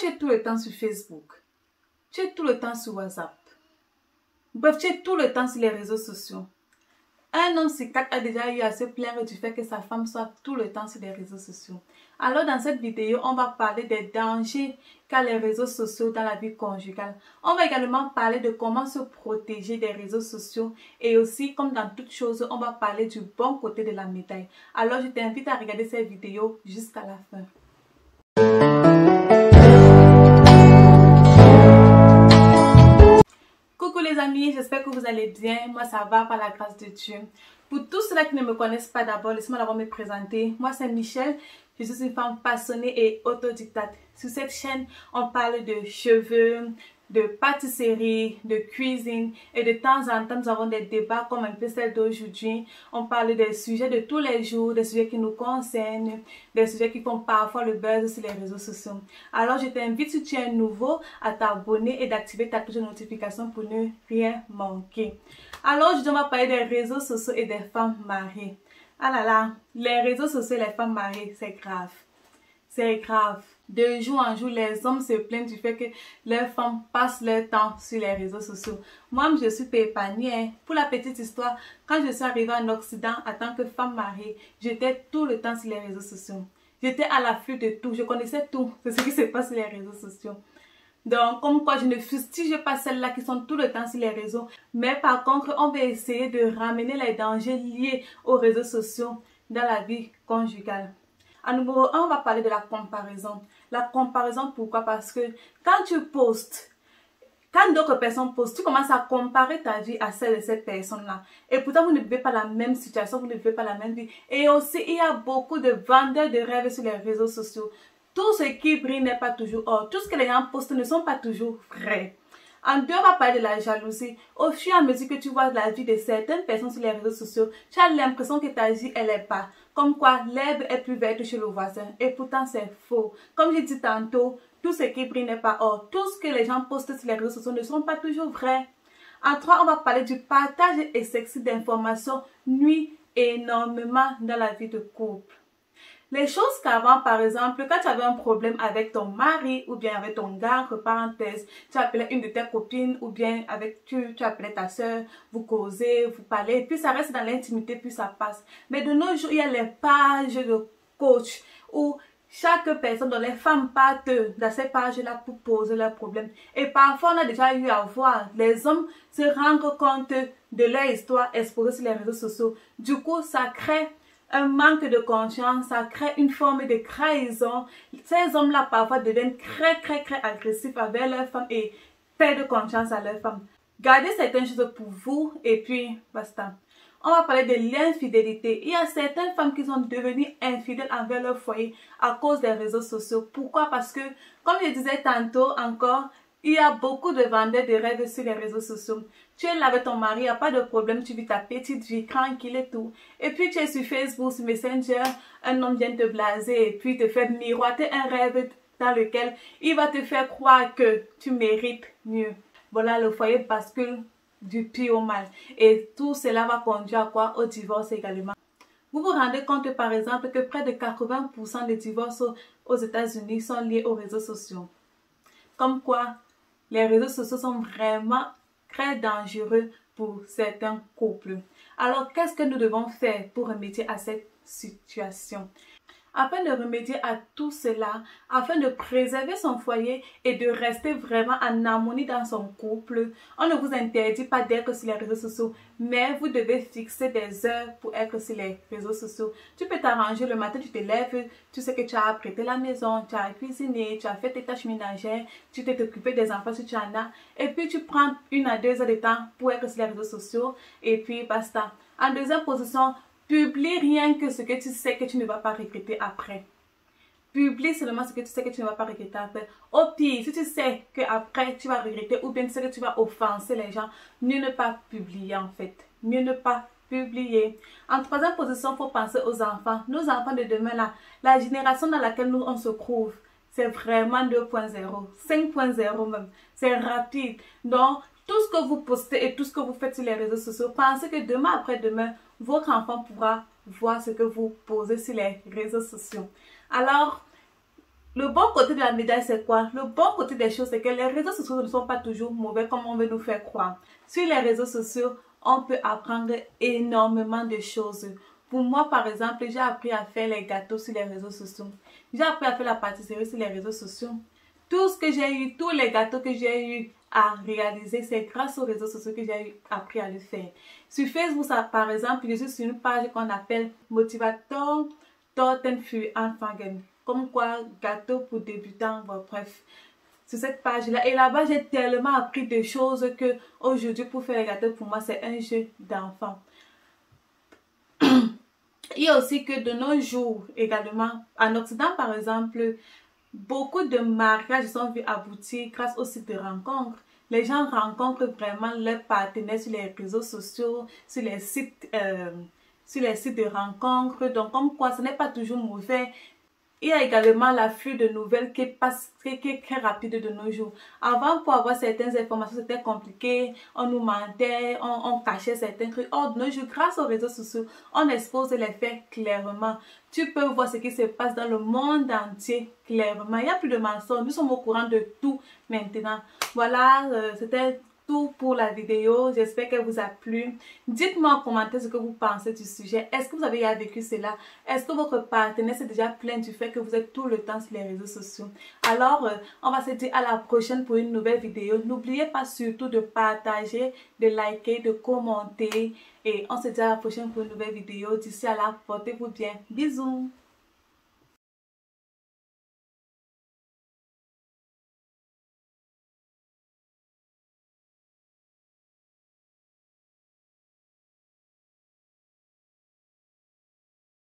tu es tout le temps sur Facebook, tu es tout le temps sur WhatsApp, bref, tu es tout le temps sur les réseaux sociaux. Un homme sur 4 a déjà eu à se plaindre du fait que sa femme soit tout le temps sur les réseaux sociaux. Alors dans cette vidéo, on va parler des dangers qu'a les réseaux sociaux dans la vie conjugale. On va également parler de comment se protéger des réseaux sociaux et aussi, comme dans toute chose, on va parler du bon côté de la médaille. Alors je t'invite à regarder cette vidéo jusqu'à la fin. Coucou les amis, j'espère que vous allez bien. Moi ça va par la grâce de Dieu. Pour tous ceux qui ne me connaissent pas d'abord, laissez-moi d'abord me présenter. Moi c'est Michelle, je suis une femme passionnée et autodidacte. Sur cette chaîne, on parle de cheveux, de pâtisserie, de cuisine et de temps en temps nous avons des débats comme un peu celle d'aujourd'hui. On parle des sujets de tous les jours, des sujets qui nous concernent, des sujets qui font parfois le buzz sur les réseaux sociaux. Alors je t'invite, si tu es nouveau, à t'abonner et d'activer ta cloche de notification pour ne rien manquer. Alors aujourd'hui on va parler des réseaux sociaux et des femmes mariées. Ah là là, les réseaux sociaux et les femmes mariées, c'est grave. C'est grave. De jour en jour, les hommes se plaignent du fait que leurs femmes passent leur temps sur les réseaux sociaux. Moi, je suis épargnée. Pour la petite histoire, quand je suis arrivée en Occident en tant que femme mariée, j'étais tout le temps sur les réseaux sociaux. J'étais à l'affût de tout. Je connaissais tout de ce qui se passe sur les réseaux sociaux. Donc, comme quoi, je ne fustige pas celles-là qui sont tout le temps sur les réseaux. Mais par contre, on va essayer de ramener les dangers liés aux réseaux sociaux dans la vie conjugale. À numéro 1, on va parler de la comparaison. La comparaison, pourquoi? Parce que quand tu postes, quand d'autres personnes postent, tu commences à comparer ta vie à celle de cette personne-là. Et pourtant, vous ne vivez pas la même situation, vous ne vivez pas la même vie. Et aussi, il y a beaucoup de vendeurs de rêves sur les réseaux sociaux. Tout ce qui brille n'est pas toujours or. Tout ce que les gens postent ne sont pas toujours vrais. En deux, on va parler de la jalousie. Au fur et à mesure que tu vois la vie de certaines personnes sur les réseaux sociaux, tu as l'impression que ta vie, elle est pas. Comme quoi, l'herbe est plus verte chez le voisin. Et pourtant, c'est faux. Comme j'ai dit tantôt, tout ce qui brille n'est pas or. Tout ce que les gens postent sur les réseaux sociaux ne sont pas toujours vrais. En trois, on va parler du partage excessif d'informations nuit énormément dans la vie de couple. Les choses qu'avant, par exemple, quand tu avais un problème avec ton mari ou bien avec ton gars, entre parenthèses, tu appelais une de tes copines ou bien avec tu appelais ta soeur, vous causez, vous parlez, puis ça reste dans l'intimité, puis ça passe. Mais de nos jours, il y a les pages de coach où chaque personne, dont les femmes partent dans ces pages-là pour poser leurs problèmes. Et parfois, on a déjà eu à voir les hommes se rendre compte de leur histoire exposée sur les réseaux sociaux. Du coup, ça crée un manque de confiance, ça crée une forme de trahison. Ces hommes-là parfois deviennent très agressifs avec leurs femmes et perdent confiance à leurs femmes. Gardez certaines choses pour vous et puis basta. On va parler de l'infidélité. Il y a certaines femmes qui sont devenues infidèles envers leur foyer à cause des réseaux sociaux. Pourquoi? Parce que, comme je disais tantôt encore, il y a beaucoup de vendeurs de rêves sur les réseaux sociaux. Tu es là avec ton mari, il n'y a pas de problème, tu vis ta petite vie tranquille et tout. Et puis tu es sur Facebook, sur Messenger, un homme vient te blaser et puis te fait miroiter un rêve dans lequel il va te faire croire que tu mérites mieux. Voilà, le foyer bascule du pire au mal. Et tout cela va conduire à quoi? Au divorce également. Vous vous rendez compte par exemple que près de 80% des divorces aux États-Unis sont liés aux réseaux sociaux. Comme quoi, les réseaux sociaux sont vraiment très dangereux pour certains couples. Alors, qu'est-ce que nous devons faire pour remédier à cette situation? Afin de remédier à tout cela, afin de préserver son foyer et de rester vraiment en harmonie dans son couple, on ne vous interdit pas d'être sur les réseaux sociaux, mais vous devez fixer des heures pour être sur les réseaux sociaux. Tu peux t'arranger le matin, tu te lèves, tu sais que tu as apprêté la maison, tu as cuisiné, tu as fait tes tâches ménagères, tu t'es occupé des enfants si tu en as, et puis tu prends 1 à 2 heures de temps pour être sur les réseaux sociaux, et puis basta. En deuxième position, publie rien que ce que tu sais que tu ne vas pas regretter après. Publie seulement ce que tu sais que tu ne vas pas regretter après. Au pire, si tu sais qu'après tu vas regretter ou bien tu sais que tu vas offenser les gens, mieux ne pas publier en fait. Mieux ne pas publier. En troisième position, il faut penser aux enfants. Nos enfants de demain là, la génération dans laquelle nous on se trouve, c'est vraiment 2.0, 5.0 même. C'est rapide. Donc, tout ce que vous postez et tout ce que vous faites sur les réseaux sociaux, pensez que demain après-demain, votre enfant pourra voir ce que vous posez sur les réseaux sociaux. Alors, Le bon côté de la médaille, c'est quoi? Le bon côté des choses, c'est que les réseaux sociaux ne sont pas toujours mauvais comme on veut nous faire croire. Sur les réseaux sociaux, on peut apprendre énormément de choses. Pour moi, par exemple, j'ai appris à faire les gâteaux sur les réseaux sociaux. J'ai appris à faire la pâtisserie sur les réseaux sociaux. Tout ce que j'ai eu, tous les gâteaux que j'ai eu à réaliser, c'est grâce aux réseaux sociaux que j'ai appris à le faire. Sur Facebook, ça, par exemple, je suis sur une page qu'on appelle Motivator Torten für Anfänger. Comme quoi, gâteau pour débutants, bon, bref. Sur cette page-là. Et là-bas, j'ai tellement appris de choses que aujourd'hui, pour faire les gâteaux, pour moi, c'est un jeu d'enfant. Il y a aussi que de nos jours, également, en Occident, par exemple, beaucoup de mariages sont vus aboutir grâce au site de rencontres. Les gens rencontrent vraiment leurs partenaires sur les réseaux sociaux, sur les sites de rencontres. Donc, comme quoi, ce n'est pas toujours mauvais. Il y a également l'afflux de nouvelles qui est très rapide de nos jours. Avant, pour avoir certaines informations, c'était compliqué. On nous mentait, on cachait certains trucs. Or, de nos jours, grâce aux réseaux sociaux, on expose les faits clairement. Tu peux voir ce qui se passe dans le monde entier clairement. Il n'y a plus de mensonges. Nous sommes au courant de tout maintenant. Voilà, c'était tout pour la vidéo. J'espère qu'elle vous a plu. Dites-moi en commentaire ce que vous pensez du sujet. Est-ce que vous avez déjà vécu cela? Est-ce que votre partenaire s'est déjà plaint du fait que vous êtes tout le temps sur les réseaux sociaux? Alors, on va se dire à la prochaine pour une nouvelle vidéo. N'oubliez pas surtout de partager, de liker, de commenter. Et on se dit à la prochaine pour une nouvelle vidéo. D'ici à là, portez-vous bien. Bisous!